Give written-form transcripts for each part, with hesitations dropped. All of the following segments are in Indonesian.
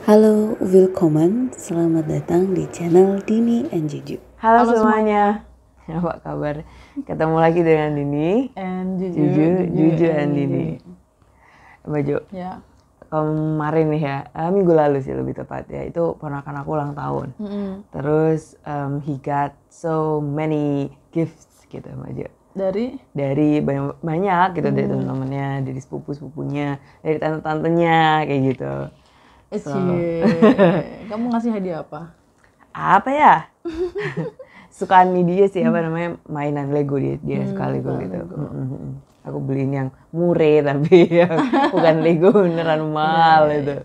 Halo, willkommen. Selamat datang di channel Dini and Juju. Halo semuanya. Apa kabar? Ketemu lagi dengan Dini and Juju and Dini. Baju. Ya. Kemarin nih ya, minggu lalu sih lebih tepat ya, itu ponakan aku ulang tahun. Terus he got so many gifts gitu Baju. Dari banyak gitu, dari teman-temannya, dari sepupu-sepupunya, dari tante-tantenya kayak gitu. Kamu ngasih hadiah apa? Apa ya? Sukaan dia sih, apa namanya, mainan Lego, dia suka Lego gitu. Aku beliin yang murah tapi yang bukan Lego beneran mahal itu.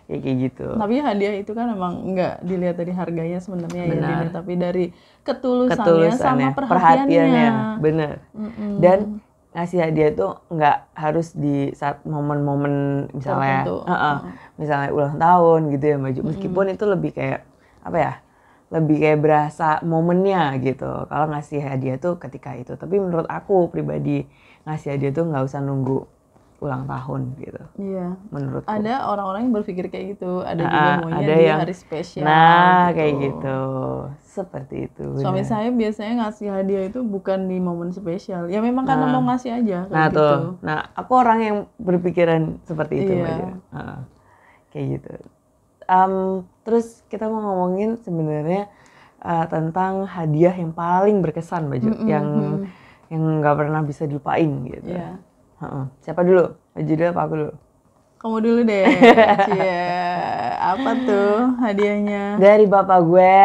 Ya kayak gitu. Tapi hadiah itu kan emang nggak dilihat dari harganya sebenarnya ya Dini, tapi dari ketulusannya sama perhatiannya. Bener. Dan ngasih hadiah tuh nggak harus di saat momen-momen misalnya misalnya ulang tahun gitu ya Mbak. Meskipun itu lebih kayak apa ya, lebih kayak berasa momennya gitu kalau ngasih hadiah tuh ketika itu. Tapi menurut aku pribadi ngasih hadiah tuh nggak usah nunggu ulang tahun gitu. Iya. Menurutku. Ada orang-orang yang berpikir kayak gitu. Ada juga maunya ada di yang, hari spesial. Nah gitu. Kayak gitu. Seperti itu. Suami saya biasanya ngasih hadiah itu bukan di momen spesial. Ya memang karena mau ngasih aja. Nah gitu. tuh. Nah aku orang yang berpikiran seperti itu aja. Kayak gitu. Terus kita mau ngomongin sebenarnya tentang hadiah yang paling berkesan Baju, yang nggak pernah bisa dilupain gitu. Yeah. Siapa dulu? Baju dulu apa aku dulu? Kamu dulu deh. Apa tuh hadiahnya? Dari bapak gue.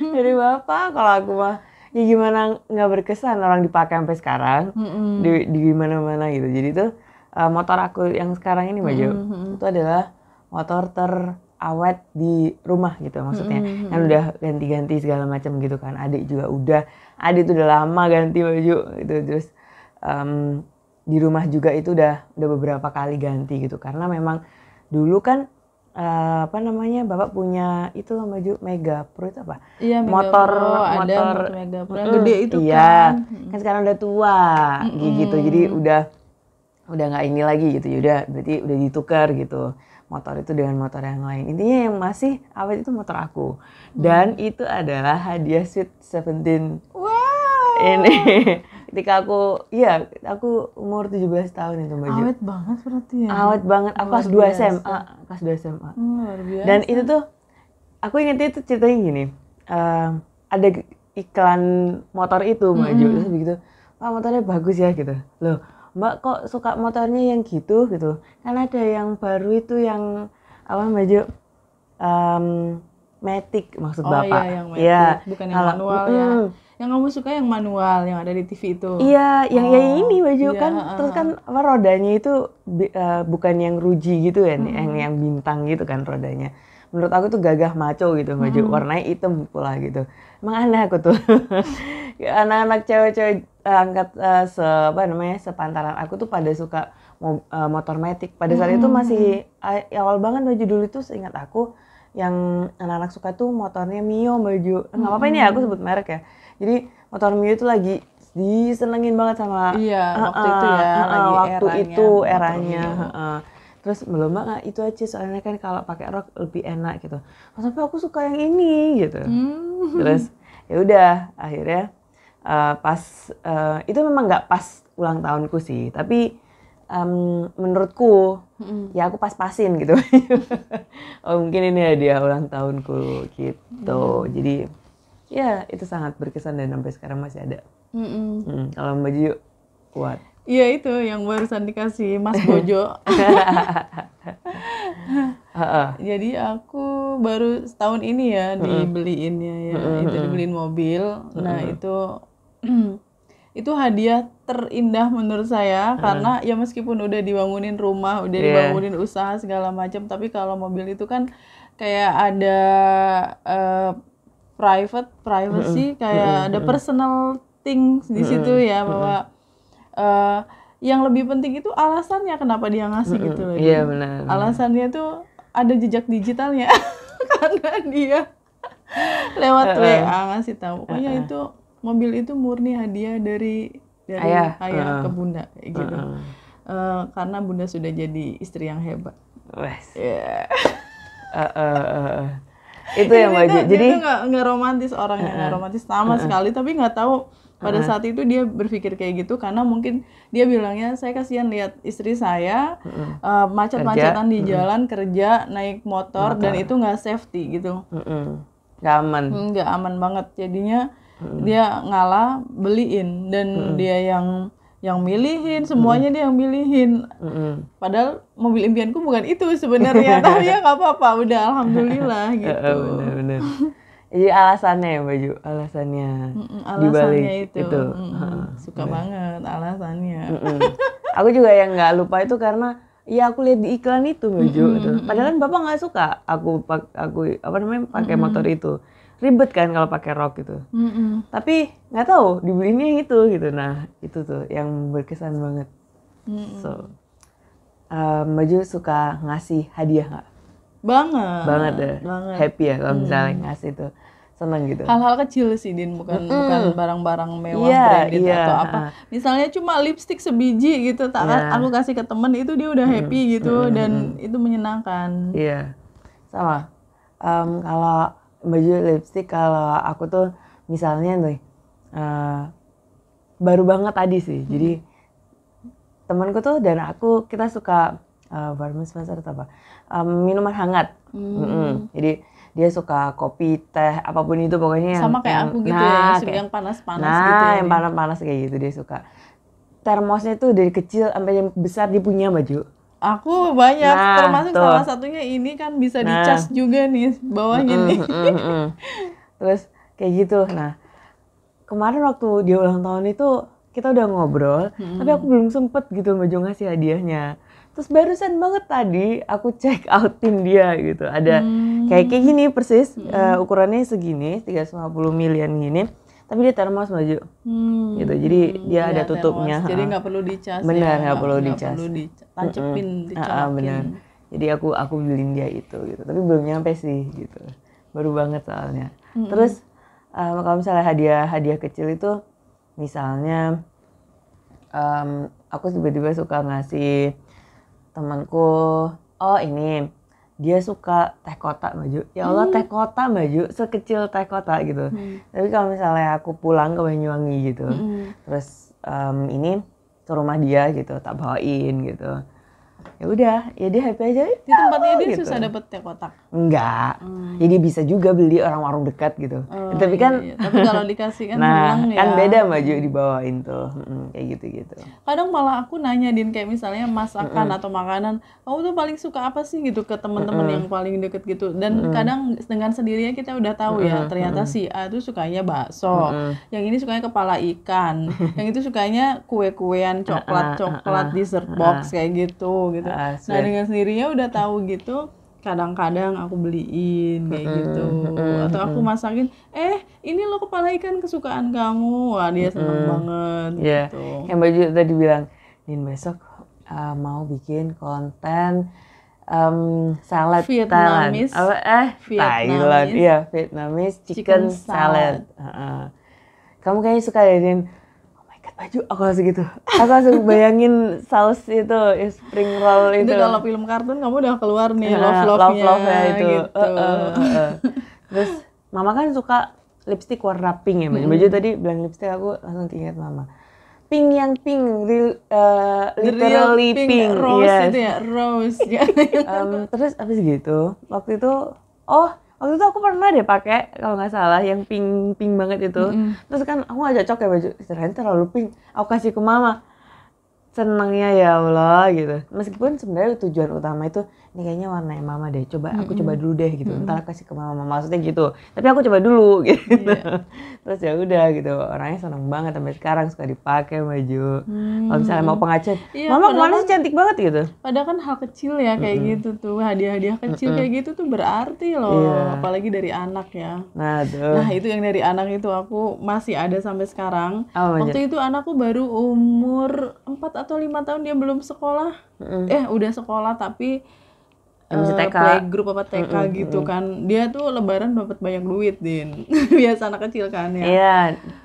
Dari bapak. Kalau aku mah ya gimana nggak berkesan, orang dipakai sampai sekarang di gimana-mana gitu. Jadi tuh motor aku yang sekarang ini Baju, itu adalah motor terawet di rumah gitu maksudnya. Kan udah ganti-ganti segala macam gitu kan. Adik juga udah. Adik tuh udah lama ganti baju gitu. Terus di rumah juga itu udah beberapa kali ganti gitu. Karena memang dulu kan apa namanya, bapak punya itu loh Baju, Mega Pro itu apa? Iya, motor Mega Pro yang gede itu iya, kan. Kan sekarang udah tua gitu. Jadi udah nggak ini lagi gitu. Yaudah berarti udah ditukar gitu motor itu dengan motor yang lain. Intinya yang masih awet itu motor aku. Dan itu adalah hadiah Sweet 17. Wow. Ini ketika aku umur 17 tahun itu Baju. Awet banget berarti ya. Awet banget. Aku kelas 2 SMA. Kelas 2 SMA. Luar biasa. Dan itu tuh aku ingetnya itu ceritanya gini. Ada iklan motor itu Baju. Terus begitu, "Pak, motornya bagus ya," gitu. Loh, Mbak kok suka motornya yang gitu. Kan ada yang baru itu yang apa Baju, Matic maksud Bapak. Iya, yang Matic. Ya, bukan yang manual ya. Yang kamu suka yang manual yang ada di TV itu. Iya, yang ini Baju kan. Terus kan apa, rodanya itu bukan yang ruji gitu ya, yang bintang gitu kan rodanya. Menurut aku tuh gagah maco gitu Baju, warnanya hitam pula gitu. Emang aneh aku tuh. Anak-anak cewek-cewek angkat sepantaran aku tuh pada suka motor Matic. Pada saat itu masih awal banget Baju, dulu itu seingat aku yang anak-anak suka tuh motornya Mio Baju. Nggak apa-apa ini aku sebut merek ya. Jadi motor Mio itu lagi disenengin banget sama waktu itu ya, lagi eranya. Terus belum Mbak, itu aja soalnya kan kalau pakai rok lebih enak gitu. Tapi aku suka yang ini gitu. Terus ya udah akhirnya pas itu memang nggak pas ulang tahunku sih, tapi menurutku ya aku pas-pasin gitu. Oh mungkin ini hadiah ulang tahunku gitu. Jadi ya itu sangat berkesan dan sampai sekarang masih ada. Kalau Mbak Ju kuat. Iya itu yang barusan dikasih Mas Bojo. Jadi aku baru setahun ini ya dibeliinnya ya. Itu dibeliin mobil. Nah itu hadiah terindah menurut saya karena ya meskipun udah dibangunin rumah, udah dibangunin usaha segala macam, tapi kalau mobil itu kan kayak ada privacy, kayak ada personal things di situ ya, bahwa yang lebih penting itu alasannya kenapa dia ngasih gitu loh. Iya benar. Alasannya tuh ada jejak digitalnya karena dia lewat WA ngasih tahu. Pokoknya itu mobil itu murni hadiah dari ayah ke bunda kayak gitu. Karena bunda sudah jadi istri yang hebat. Wes. Iya. Itu yang baju. Dia Jadi tuh nggak romantis orangnya, nggak romantis sama sekali. Tapi nggak tahu pada saat itu dia berpikir kayak gitu karena mungkin dia bilangnya saya kasihan lihat istri saya macet-macetan di jalan kerja naik motor dan itu nggak safety gitu. nggak aman. Nggak aman banget. Jadinya dia ngalah beliin dan dia yang milihin, semuanya dia yang milihin. Padahal mobil impianku bukan itu sebenarnya, tapi ya nggak apa-apa, udah alhamdulillah gitu. Bener. Jadi alasannya ya baju, alasannya Alasannya dibalik itu. Suka banget alasannya. Aku juga yang nggak lupa itu karena ya aku lihat di iklan itu baju. Padahal kan bapak nggak suka aku apa namanya pakai motor itu. Ribet kan kalau pakai rok gitu. Tapi nggak tahu dibelinya yang itu gitu. Nah itu tuh yang berkesan banget. So baju suka ngasih hadiah nggak? Banget deh. Banget. Happy ya kalau misalnya ngasih tuh seneng gitu. Hal-hal kecil sih Din, bukan barang-barang mewah branded atau apa. Misalnya cuma lipstick sebiji gitu, aku kasih ke temen itu dia udah happy gitu dan itu menyenangkan. Iya, sama. Kalau baju lipstick, kalau aku tuh misalnya nih baru banget tadi sih. Jadi temanku tuh dan aku kita suka barmen sponsor atau apa minuman hangat. Jadi dia suka kopi, teh, apapun itu pokoknya yang sama kayak aku gitu yang panas-panas gitu ya. Yang panas-panas kayak gitu dia suka. Termosnya tuh dari kecil sampai yang besar dia punya baju. Aku banyak, termasuk salah satunya ini kan bisa dicas juga nih bawahnya nih. Terus kayak gitu. Nah, kemarin waktu dia ulang tahun itu kita udah ngobrol, tapi aku belum sempet gitu baju ngasih hadiahnya. Terus barusan banget tadi aku check outin dia gitu. Ada kayak gini persis, ukurannya segini, 350 milian gini. Tapi dia termos baju, gitu. Jadi dia ada tutupnya. Jadi nggak perlu dicas. Benar, nggak perlu dicas. Tancepin, dicolokin. Benar. Jadi aku beliin dia itu, gitu. Tapi belum nyampe sih, gitu. Baru banget soalnya. Terus kalau misalnya hadiah kecil itu, misalnya aku tiba-tiba suka ngasih temanku, ini dia suka teh kotak baju. Ya Allah, teh kotak baju sekecil teh kotak gitu. Tapi kalau misalnya aku pulang ke Banyuwangi gitu, terus ini ke rumah dia gitu, tak bawain gitu. Ya udah, ya dia happy aja. Di tempatnya dia gitu. susah dapet teh kotak. Enggak. Jadi bisa juga beli orang warung dekat gitu. Tapi kan tapi kalau dikasih kan hilang ya. Kan beda baju dibawain tuh. Kayak gitu-gitu. Kadang malah aku nanya Din kayak misalnya masakan atau makanan, kamu tuh paling suka apa sih gitu ke teman-teman yang paling deket gitu. Dan kadang dengan sendirinya kita udah tahu ya, ternyata si A tuh sukanya bakso. Yang ini sukanya kepala ikan. Yang itu sukanya kue-kuean, coklat-coklat, dessert box kayak gitu. Nah dengan sendirinya udah tahu gitu, kadang-kadang aku beliin kayak gitu, atau aku masakin, ini lo kepala ikan kesukaan kamu, wah dia seneng banget gitu. Yang baju tadi bilang, Din besok mau bikin konten salad Vietnamese, Thailand, iya Vietnamese chicken salad. Kamu kayaknya suka ya Din. Baju aku langsung gitu, aku langsung bayangin saus itu spring roll itu. Kalau film kartun kamu udah keluar nih love-nya itu. Gitu. Terus mama kan suka lipstick warna pink ya, baju tadi bilang lipstick aku langsung ingat mama. Pink yang pink, literally pink, rose yes. Itu ya, rose. Terus abis gitu, waktu itu aku pernah deh pakai kalau nggak salah yang pink banget itu. Terus kan aku nggak cocok ya baju, istilahnya terlalu pink. Aku kasih ke mama. Senangnya ya Allah gitu. Meskipun sebenarnya tujuan utama itu ini kayaknya warna mama deh. Aku coba dulu deh gitu. Ntar kasih ke mama. Maksudnya gitu. Tapi aku coba dulu gitu. Terus ya udah gitu. Orangnya senang banget sampai sekarang suka dipakai baju. Kalau misalnya mau pengajian, mama kemana sih cantik banget gitu. Padahal kan hal kecil ya kayak gitu tuh. Hadiah-hadiah kecil kayak gitu tuh berarti loh. Apalagi dari anak ya. Nah itu yang dari anak itu aku masih ada sampai sekarang. Waktu itu anakku baru umur 4 atau 5 tahun, dia belum sekolah. Udah sekolah tapi playgroup apa TK gitu kan. Dia tuh lebaran dapat banyak duit Din. Biasa anak kecil kan ya. Iya,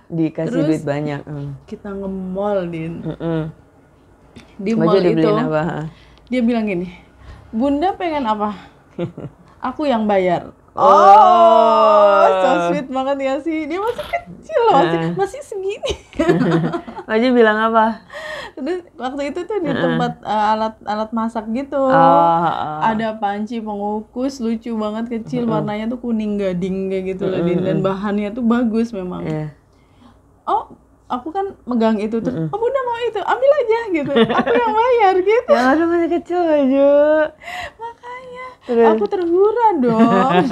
dikasih terus, duit banyak. Kita nge-mall Din. Di baju mall itu apa? dia bilang gini, Bunda pengen apa? Aku yang bayar. Oh, So sweet banget ya sih. Dia masih kecil loh, masih segini. Maju bilang apa? Terus waktu itu tuh di tempat alat masak gitu. Ada panci pengukus lucu banget kecil, warnanya tuh kuning gading kayak gitu loh, Din. Dan bahannya tuh bagus memang. Oh, aku kan megang itu tuh. Oh, Bunda mau itu, ambil aja gitu. Aku yang bayar gitu. Ya aduh masih kecil Maju. Makanya aku tergura dong.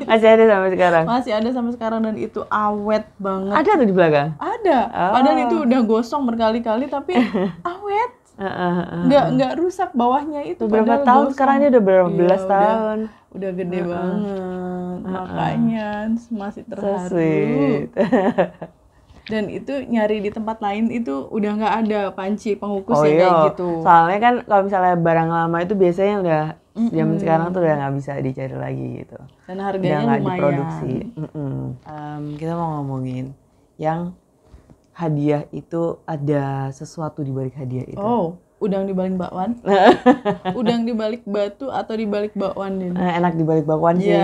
Masih ada sampai sekarang? Masih ada sampai sekarang dan itu awet banget. Ada tuh di belakang? Ada. Padahal itu udah gosong berkali-kali tapi awet. Nggak rusak bawahnya itu. Berapa tahun gosong. Sekarang ini udah berapa belas tahun? Udah gede banget. Makanya masih terharu. So dan itu nyari di tempat lain itu udah nggak ada panci pengukus kayak gitu. Soalnya kan kalau misalnya barang lama itu biasanya udah zaman sekarang tuh udah nggak bisa dicari lagi gitu. Dan harganya lumayan. Diproduksi. Kita mau ngomongin yang hadiah itu ada sesuatu di balik hadiah itu. Oh, udang di balik bakwan? Udang di balik batu atau di balik bakwan ini? Enak di balik bakwan sih.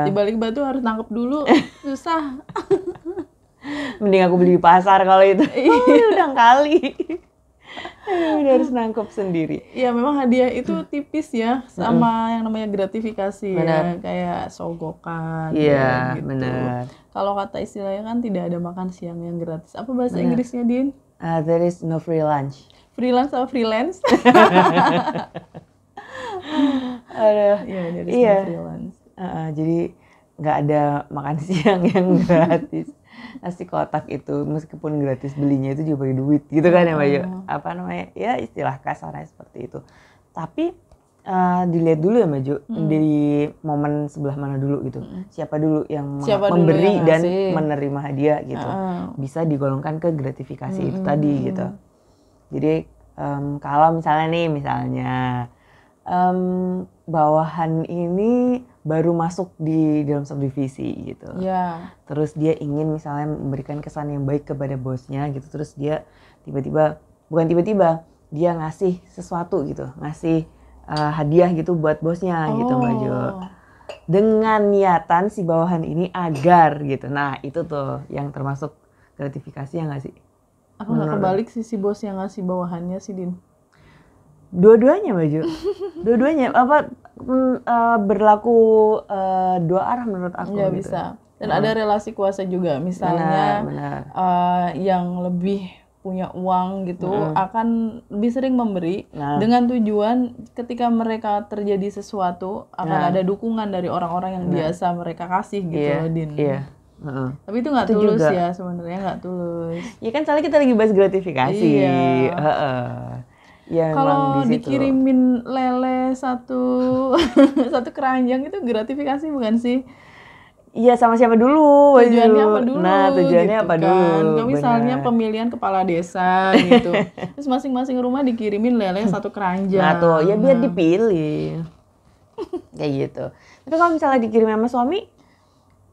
Di balik batu harus nangkep dulu, susah. Mending aku beli di pasar kalau itu. Udang kali. Udah harus nangkep sendiri. Iya, memang hadiah itu tipis ya sama yang namanya gratifikasi. Ya, kayak sogokan. Iya, gitu. benar. Kalau kata istilahnya kan tidak ada makan siang yang gratis. Apa bahasa Inggrisnya, Din? There is no free lunch. Freelance atau freelance? Aduh. Iya, freelance. Jadi nggak ada makan siang yang gratis. Nasi kotak itu meskipun gratis belinya itu juga pakai duit gitu kan ya Mbak Yu? Apa namanya? Ya istilah kasarnya seperti itu. Tapi dilihat dulu ya Mbak Yu, di momen sebelah mana dulu gitu. Siapa dulu yang memberi dan menerima hadiah gitu. Bisa digolongkan ke gratifikasi itu tadi gitu. Jadi kalau misalnya bawahan ini baru masuk di dalam subdivisi gitu. Yeah. Terus dia ingin misalnya memberikan kesan yang baik kepada bosnya gitu. Terus dia bukan tiba-tiba, dia ngasih sesuatu gitu, ngasih hadiah gitu buat bosnya gitu Mbak Jo. Dengan niatan si bawahan ini agar gitu. Nah itu tuh yang termasuk gratifikasi ya nggak sih? Aku nggak kebalik sih si bos yang ngasih bawahannya sih Din. Dua-duanya Mbak Jo. Dua-duanya berlaku dua arah menurut aku. Ya gitu. bisa. Dan ada relasi kuasa juga. Misalnya benar. yang lebih punya uang gitu akan lebih sering memberi dengan tujuan ketika mereka terjadi sesuatu akan ada dukungan dari orang-orang yang biasa mereka kasih gitu loh Din. Iya. Tapi itu nggak tulus juga. Ya sebenarnya nggak tulus. Ya kan soalnya kita lagi bahas gratifikasi. Iya. Ya, kalau dikirimin lele satu keranjang itu gratifikasi bukan sih? Iya sama siapa dulu? Tujuannya apa dulu? Nah tujuannya gitu apa kan. dulu? Kalau misalnya pemilihan kepala desa gitu, terus masing-masing rumah dikirimin lele satu keranjang. Nah tuh ya biar dipilih, kayak gitu. Tapi kalau misalnya dikirim sama suami,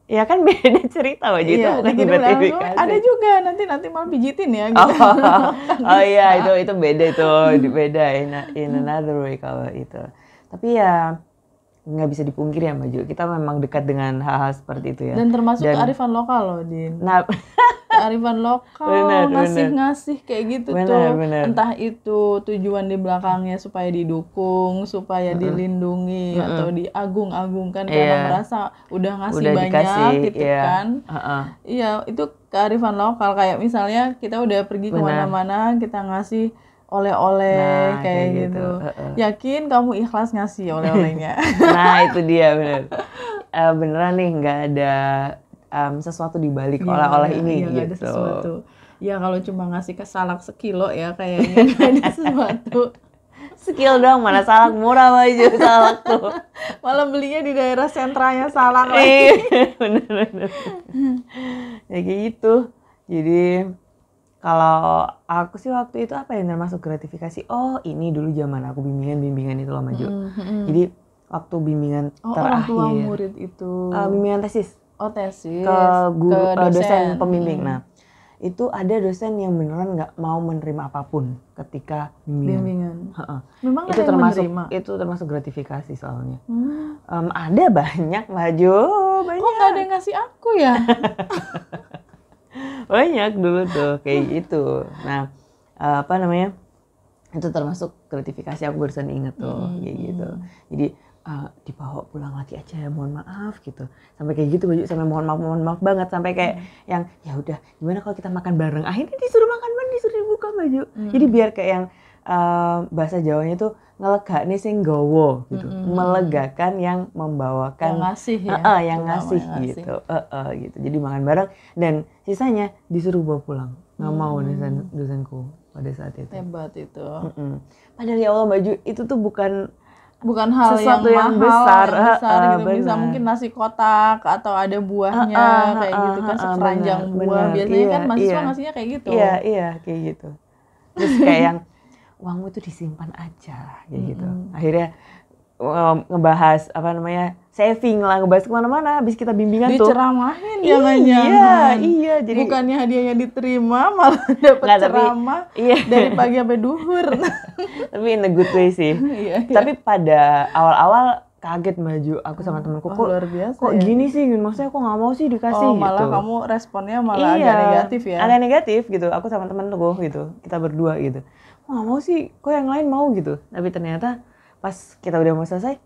ya kan beda cerita Wajah itu bukan gratifikasi. Ada juga nanti malah pijitin ya. Gitu. Oh iya itu beda beda in another way kalau itu. Tapi ya nggak bisa dipungkiri ya Mbak Ju, kita memang dekat dengan hal-hal seperti itu ya. Dan termasuk kearifan lokal loh Din. Nah, kearifan lokal ngasih kayak gitu bener. Entah itu tujuan di belakangnya supaya didukung, supaya dilindungi atau diagung-agungkan karena merasa udah ngasih banyak dikasih, gitu kan. Iya itu kearifan lokal kayak misalnya kita udah pergi kemana-mana kita ngasih oleh-oleh kayak gitu. Yakin kamu ikhlas ngasih oleh-olehnya? Nah itu dia bener. Beneran nih nggak ada sesuatu di balik oleh-oleh ini gitu. Ada sesuatu. Ya kalau cuma ngasih ke salak sekilo ya kayaknya nggak ada sesuatu. Sekilo doang mana salak murah aja salak tuh. Malah belinya di daerah sentranya salak lagi. Bener. Ya kayak gitu. Jadi kalau aku sih waktu itu apa yang termasuk gratifikasi? Oh ini dulu zaman aku bimbingan itu loh Maju. Jadi waktu bimbingan terakhir. Orang tua murid itu. Bimbingan tesis. Oh tesis. Ke dosen pembimbing. Nah itu ada dosen yang beneran nggak mau menerima apapun ketika bimbingan. Bimbingan. Memang Itu ada yang termasuk menerima? itu termasuk gratifikasi soalnya. Ada banyak Maju, banyak. Kok nggak ada yang ngasih aku ya? Banyak dulu tuh kayak gitu. Nah, apa namanya? Itu termasuk gratifikasi, aku barusan inget tuh kayak gitu. Jadi dibawa pulang lagi aja ya, mohon maaf gitu. Sampai kayak gitu Baju, sampai mohon maaf banget, sampai kayak yang ya udah gimana kalau kita makan bareng. Akhirnya disuruh makan bareng, disuruh dibuka Baju. Jadi biar kayak yang bahasa Jawanya tuh ngelegakne sing nggawa gitu. Melegakan yang membawakan Yang ngasih ya. yang ngasih gitu. Gitu. Jadi makan bareng dan sisanya disuruh bawa pulang. Nggak mau dosenku pada saat itu. Hebat itu. Padahal ya Allah Baju, itu tuh bukan Hal sesuatu yang yang mahal, besar, yang besar gitu. Bisa benar. mungkin nasi kotak atau ada buahnya kayak gitu kan, sekeranjang buah. benar. Biasanya Iya, kan mahasiswa iya. ngasihnya kayak gitu. Iya kayak gitu. Terus kayak yang uangmu itu disimpan aja kayak gitu. Akhirnya ngebahas apa namanya, saving lah, ngebahas kemana-mana habis kita bimbingan tuh. Diceramahin jangan-jangan. Iya, jadi bukannya hadiahnya diterima malah dapat Nggak, tapi- ceramah iya. dari pagi sampai duhur. Tapi in a good way sih. Iya. Tapi pada awal-awal kaget Maju, aku sama temenku, kok luar biasa kok ya. gini sih, maksudnya kok nggak mau sih dikasih Malah gitu. kamu responnya malah agak negatif ya. Agak negatif gitu. Aku sama temen tuh gitu, kita berdua gitu. Kok nggak mau sih, kok yang lain mau gitu. Tapi ternyata pas kita udah mau selesai,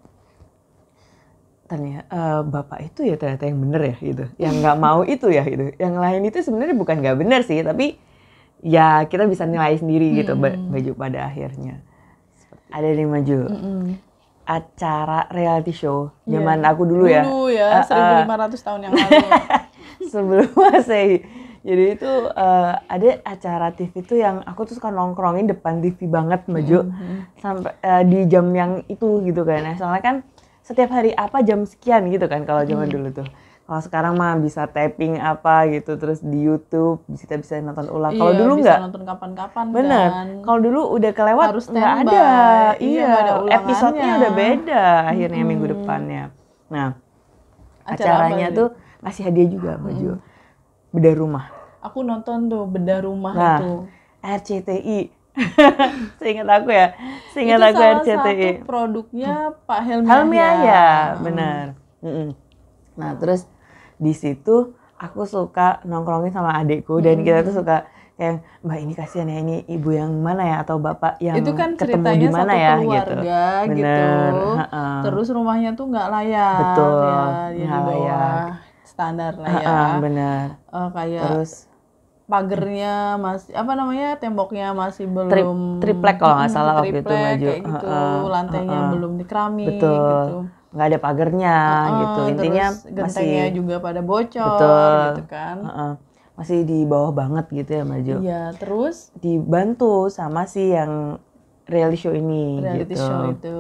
ternyata bapak itu ya ternyata yang bener ya gitu. Yang nggak mau itu ya gitu. Yang lain itu sebenarnya bukan nggak bener sih, tapi ya kita bisa nilai sendiri gitu Baju pada akhirnya. Ada nih Maju. Acara reality show zaman aku dulu ya. Dulu ya, 1500 tahun yang lalu. Sebelum Masehi. Jadi itu ada acara TV itu yang aku tuh suka nongkrongin depan TV banget Maju. Sampai di jam yang itu gitu kan. Nah, soalnya kan setiap hari apa jam sekian gitu kan kalau zaman dulu tuh. Kalau sekarang mah bisa tapping apa gitu, terus di YouTube kita bisa nonton ulang. Kalau dulu bisa nggak. nonton kapan-kapan Bener. kan. Kalau dulu udah kelewat Harus nggak standby. ada. Iya, nggak ada ulangannya. Episodenya udah beda akhirnya minggu depannya. Nah, acaranya apa tuh ngasih hadiah juga Maju. Bedah rumah. Aku nonton tuh bedah rumah Nah, itu. RCTI. Seingat aku ya. Seingat Itu aku salah RCTI. satu produknya Pak Helmi Helmi Yahya. ya, benar. Nah, terus di situ aku suka nongkrongin sama adikku dan kita tuh suka kayak, Mbak ini kasihan ya, ini ibu yang mana ya atau bapak yang Itu kan ketemu ceritanya di mana satu ya keluarga gitu. gitu. Bener. Terus rumahnya tuh nggak layak. Betul, Ya, dia nggak di bawah layak. standar lah ya. Bener. Kayak Terus pagernya masih apa namanya, temboknya masih belum triplek kalau nggak salah waktu itu triplek, Maju. kayak gitu, lantainya belum dikeramik Betul. gitu. Nggak ada pagernya gitu. Intinya Terus gentengnya masih juga pada bocor betul. gitu kan. Masih di bawah banget gitu ya Maju. Iya, terus Dibantu sama si yang reality show ini reality gitu. show itu.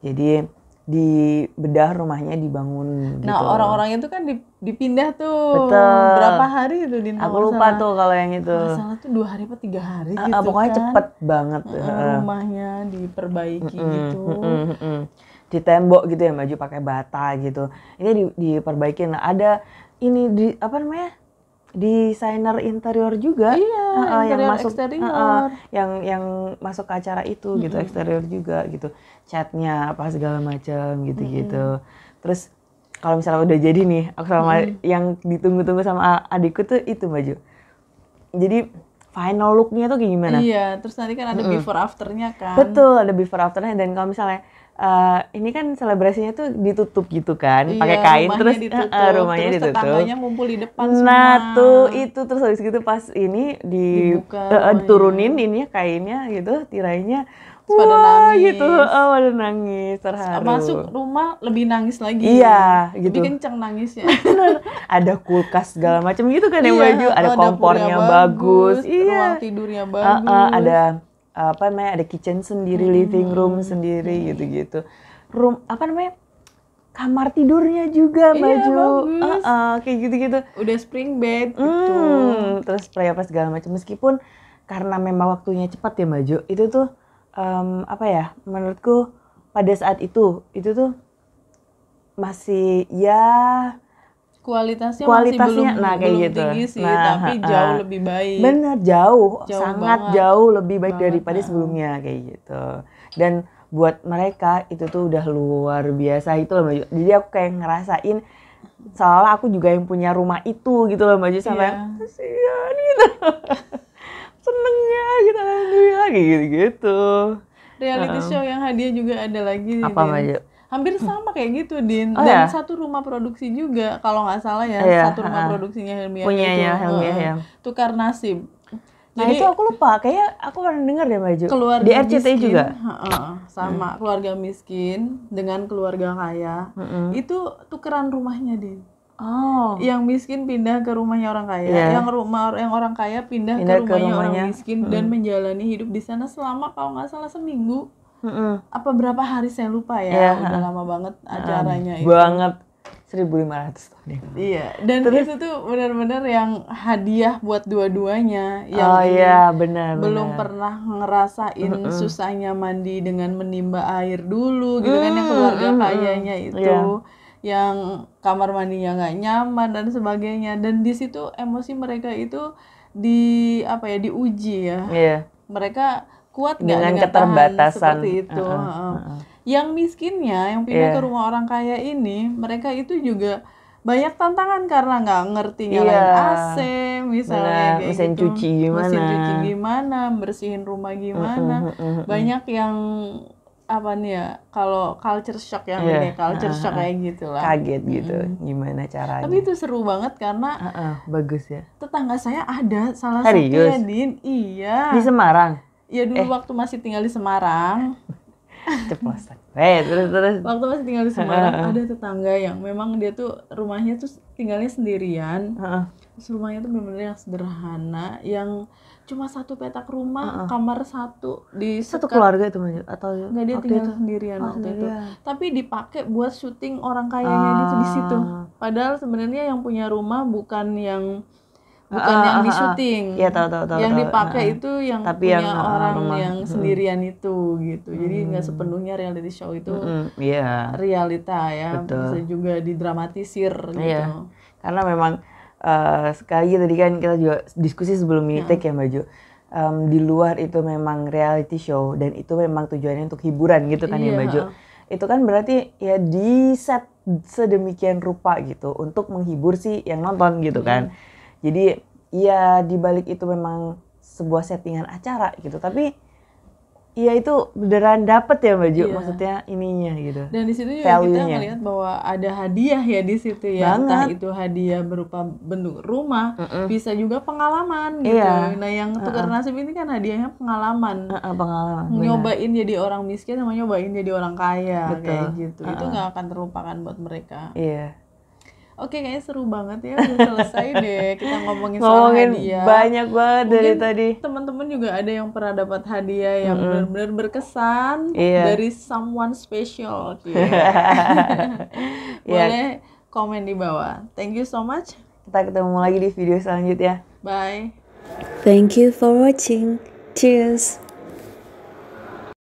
Jadi di bedah rumahnya dibangun gitu. Nah, orang-orangnya itu kan dipindah tuh. Betul. Berapa hari itu Din? Aku lupa tuh kalau yang itu. Masalah tuh 2 hari apa 3 hari gitu Pokoknya kan. cepet banget. Rumahnya diperbaiki gitu. Di tembok gitu ya Maju pakai bata gitu. Ini diperbaikin. Nah, ada ini di apa namanya? Desainer interior juga. Iya, yang interior masuk eksterior. yang masuk ke acara itu gitu, eksterior juga gitu. Catnya apa segala macam gitu-gitu. Terus kalau misalnya udah jadi nih, aku sama yang ditunggu-tunggu sama adikku tuh itu Maju. Jadi final look-nya tuh kayak gimana? Iya, terus nanti kan ada before after-nya kan. Betul, ada before after-nya dan kalau misalnya ini kan selebrasinya tuh ditutup gitu kan, pakai kain terus rumahnya terus ditutup. tetangganya ngumpul di depan semua. Nah tuh itu terus habis gitu pas ini Dibuka diturunin ininya kainnya gitu, tirainya. Terus pada nangis. Gitu, pada nangis, terharu. Masuk rumah lebih nangis lagi. Iya, gitu. Lebih kencang nangisnya. Ada kulkas segala macam gitu kan yang Iya, Maju, ada kompornya dapurnya bagus, ruang tidurnya bagus. ada apa namanya, ada kitchen sendiri, living room sendiri gitu-gitu. Apa namanya, kamar tidurnya juga Maju, bagus. kayak gitu-gitu. Udah spring bed gitu. Terus spray apa segala macam, meskipun karena memang waktunya cepat ya Maju, itu tuh apa ya, menurutku pada saat itu tuh masih ya kualitasnya Kualitasnya, masih nah, kayak belum gitu. tinggi sih, Nah, tapi jauh lebih baik. Bener, jauh, Jauh sangat banget. jauh lebih baik Banget, daripada sebelumnya kayak gitu. Dan buat mereka itu tuh udah luar biasa itu loh Mbak Ju. Jadi aku kayak ngerasain seolah aku juga yang punya rumah itu gitu loh Mbak Ju, sampai Iya. kasihan gitu. Senengnya gitu, alhamdulillah kayak gitu-gitu. Reality show yang hadiah juga ada lagi nih, Apa Din. Mbak Ju? Hampir sama kayak gitu, Din. Oh, Dan ya? satu rumah produksi juga, kalau nggak salah ya, Iya, satu rumah produksinya Helmiah Punyanya itu. Helmiah ya. Tukar nasib. Nah Jadi itu aku lupa, kayaknya aku pernah dengar deh Mbak Ju. keluarga Di RCTI miskin, juga. sama keluarga miskin dengan keluarga kaya, itu tukeran rumahnya, Din. Oh. Yang miskin pindah ke rumahnya orang kaya, Iya. yang orang kaya pindah ke Pindah ke rumahnya orang rumahnya. miskin dan menjalani hidup di sana selama kalau nggak salah seminggu. Apa berapa hari saya lupa ya, Iya, udah lama banget acaranya itu. Banget. 1.500 tahun ya. Iya, dan itu tuh benar-benar yang hadiah buat dua-duanya yang Oh ini iya, benar. belum pernah ngerasain susahnya mandi dengan menimba air dulu gitu kan, yang keluarga kayanya itu. Iya. Yang kamar mandinya nggak nyaman dan sebagainya, dan di situ emosi mereka itu diuji ya. Iya. Mereka kuat nggak Dengan dengan keterbatasan. tahan seperti itu. Yang miskinnya yang pindah ke rumah orang kaya ini, mereka itu juga banyak tantangan karena nggak ngerti nyalain AC misalnya, kayak mesin gitu. cuci gimana. Mesin cuci gimana, bersihin rumah gimana. Banyak yang apa nih ya, kalau culture shock yang ini, culture shock kayak gitu lah. Kaget gitu, gimana caranya. Tapi itu seru banget karena bagus ya. tetangga saya ada salah Serius? satunya, Din. Iya. Di Semarang? Ya dulu waktu masih tinggal di Semarang. Ceplosan. Terus. Waktu masih tinggal di Semarang ada tetangga yang memang dia tuh rumahnya tuh tinggalnya sendirian. Terus rumahnya tuh benar-benar yang sederhana, yang cuma satu petak rumah, kamar satu di Satu keluarga itu Mbak Ju? Atau Nggak, dia tinggal sendirian waktu itu. Tapi dipakai buat syuting orang kayanya gitu di situ. Padahal sebenarnya yang punya rumah bukan yang di syuting. Iya, tahu. Yang dipakai itu yang tapi punya yang, orang rumah. yang sendirian itu gitu. Jadi nggak sepenuhnya reality show itu Iya. realita ya. Betul. Bisa juga didramatisir gitu. Iya. Karena memang sekali lagi tadi kan kita juga diskusi sebelum ini take ya Mbak Ju. Di luar itu memang reality show dan itu memang tujuannya untuk hiburan gitu kan ya Mbak Ju. Itu kan berarti ya di set sedemikian rupa gitu untuk menghibur si yang nonton gitu kan. Jadi ya di balik itu memang sebuah settingan acara gitu, tapi ya itu beneran dapet ya Mbak Ju, maksudnya ininya gitu. Dan di situ juga kita Value-nya. ngelihat bahwa ada hadiah ya di situ ya. Entah itu hadiah berupa bentuk rumah, bisa juga pengalaman gitu. Iya. Nah, yang tukar nasib ini kan hadiahnya pengalaman. Pengalaman. benar. Nyobain jadi orang miskin sama nyobain jadi orang kaya. Betul. Kayak gitu. Itu nggak akan terlupakan buat mereka. Iya. Oke, kayaknya seru banget ya, udah selesai deh kita ngomongin soal hadiah. Banyak banget dari Mungkin tadi. teman-teman juga ada yang pernah dapat hadiah yang benar-benar berkesan dari someone special. Boleh komen di bawah. Thank you so much. Kita ketemu lagi di video selanjutnya. Bye. Thank you for watching. Cheers.